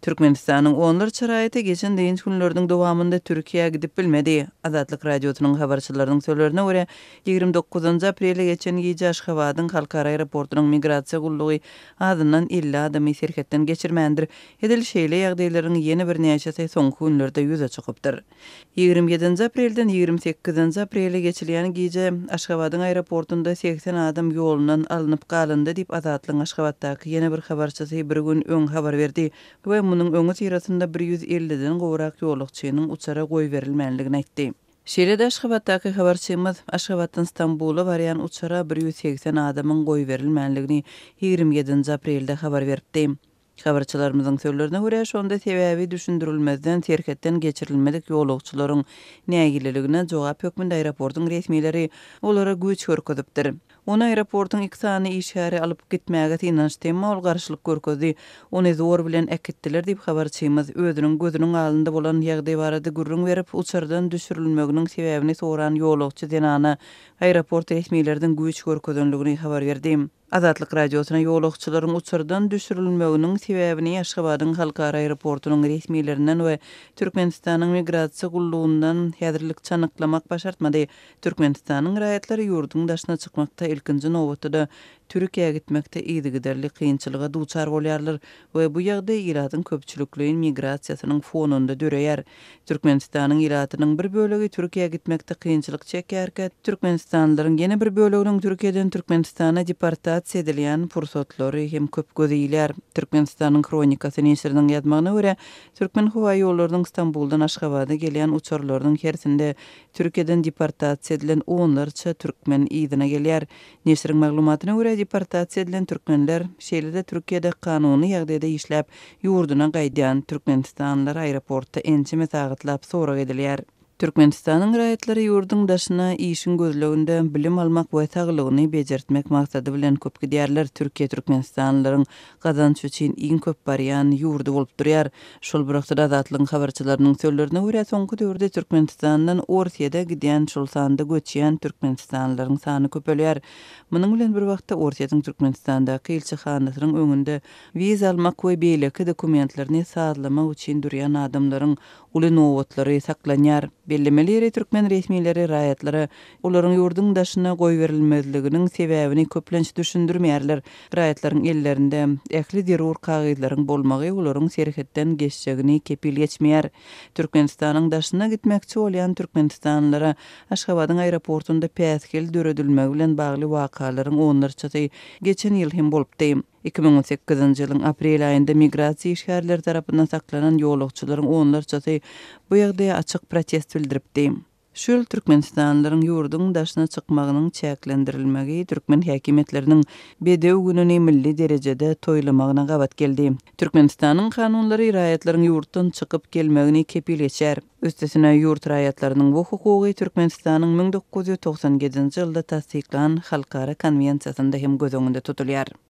Türkmenistanyň onlar çaraýaty geçen deýinç günleriň dowamında Türkiýe gidip bilmedi. Azatlyk radiosynyň habarçylarynyň söýlerine görä 29 aprelde geçen gece Aşgabatyň halkara aeroportunyň migrasiýa gullugy adından 50 adamy serhetden geçirmändir. Edil şeýle ýagdaýlaryň ýene bir näçesi soňky günlerde ýüze çykypdyr. 27 aprelden 28 aprele geçilýän gece Aşgabatyň aeroportunda 80 adam ýolundan alınıp galyndy diýip Azatlyň Aşgabatdaky ýene bir habarçysy bir gün öň habar berdi. We munyň öňü tirasynda 150-den gowrak ýolukçynyň uçara goý berilmänligini aýtdy. Şeýle-de Aşgabatdaky habarçymyz Aşgabatdan Stambuла barýan uçara 180 adamyň goý berilmänligini 27 aprelde habar berdi. Habarçylarymyzyň söýlerine görä şonda sebäbi düşündirilmezden terhetden geçirilmedik ýolukçylaryň nägileligine jogap hökmünde aeroportyň resmileri olara güýç görkezipdir. Onu aeroportyň iki sany işgäri alyp gitmäge tinançdy, ol garşylyk görkezdi. Ony zor bilen äkitdiler diýip habarçymyz özüniň gözüniň alynda bolan ýagdaý barada gürrüň berip uçardan düşürilmeginiň sebäbini soran ýolukçy denana aeroport resmilerden güýç görkezenligini habar berdi. Azatlyk radiosyna ýolukçylaryň uçardan düşürilmeginiň sebäbini Aşgabatyň halkara aeroportunyň resmilerinden we Türkmenistanyň migrasiýa gullugundan häzirlik çanyklamak başartmady. Türkmenistanyň raýatlary ýurduň daşyna çykmakda ilkinji nowbatda Türkiýe'ye gitmekde ýygy kynçylyga duçar bolýarlar we bu ýagdaý ýylatyň köpçülikliň migrasiýasynyň fonunda döreýär. Türkmenistanyň ýylatynyň bir bölegi Türkiýe'ye gitmekde kynçylyk çekýärkä, Türkmenistanlylaryň ýene bir böleginiň Türkiýeden Türkmenistana deportasiýa edilýän fursatlary hem köp gözelýär. Türkmenistanyň kronikasy näşriniň ýazmagyna görä, Türkmen howa ýollarynyň Stambulydan Aşgabatga gelýän uçarlarynyň hersinde Türkiýeden deportasiýa edilen onlarça türkmen ýygyna gelýär. Näşriň maglumatyna görä deportasiýa edilen türkmenler şeýle-de Türkiýede kanuny ýagdaýda işläp ýurduna gaýdýan türkmenistanlylar aeroportda ençe mesagatlap sorak edilýär. Türkmenistanyň raýatlary ýurduň daşyna işin gözleginde bilim almak we saglygyny bejertmek maksady bilen köp gidýärler. Türkiýe türkmenistanlylaryň gazanç üçin iň köp barýan ýurdu bolup durýar. Şol bir wagtda Azatlyň habarçylarynyň söýlerine görä soňky döwürde Türkmenistandan Orsiýada gidýän şol sanda göçýän türkmenistanlylaryň sany köpelýär. Munyň bilen bir wagtda Orsiýadyň Türkmenistandaky elçihanasynyň öňünde wiza almak we beýleki dokumentlerini sazlamak üçin durýan adamlaryň uly nowatlary saklanýar. Bellemeleri türkmen resmileri raýatlary olaryň ýurduň daşyna goý berilmezliginiň sebäbini köplenç düşündirmeýärler. Raýatlaryň ellerinde ähli derur kagyzlaryň bolmagy olaryň serhetden geçjegini kepil geçmeýär. Türkmenistanyň daşyna gitmekçi bolýan türkmenistanlylara Aşgabatyň aeroportunda päskel döredilmegi bilen bagly wakalaryň onlarçasy geçen ýyl hem bolupdy. 2018 ýylyň aprel aýynda migrasiýa işgärleri tarapyndan saklanan ýolukçylaryň onlarçasy bu ýagdaýa açyk protest bildiripdi. Şol türkmenistanlylaryň ýurduň daşyna çykmagynyň çäklendirilmegi türkmen häkimetleriniň bedew gününi milli derejede toýlamagyna gabat geldi. Türkmenistanyň kanunlary raýatlaryň ýurtdan çykyp gelmegini kepil geçer. Üstesine ýurt raýatlarynyň bu hukugy Türkmenistanyň 1997 ýylda tasdiklan halkara konvensiýasynda hem göz öňünde tutulýar.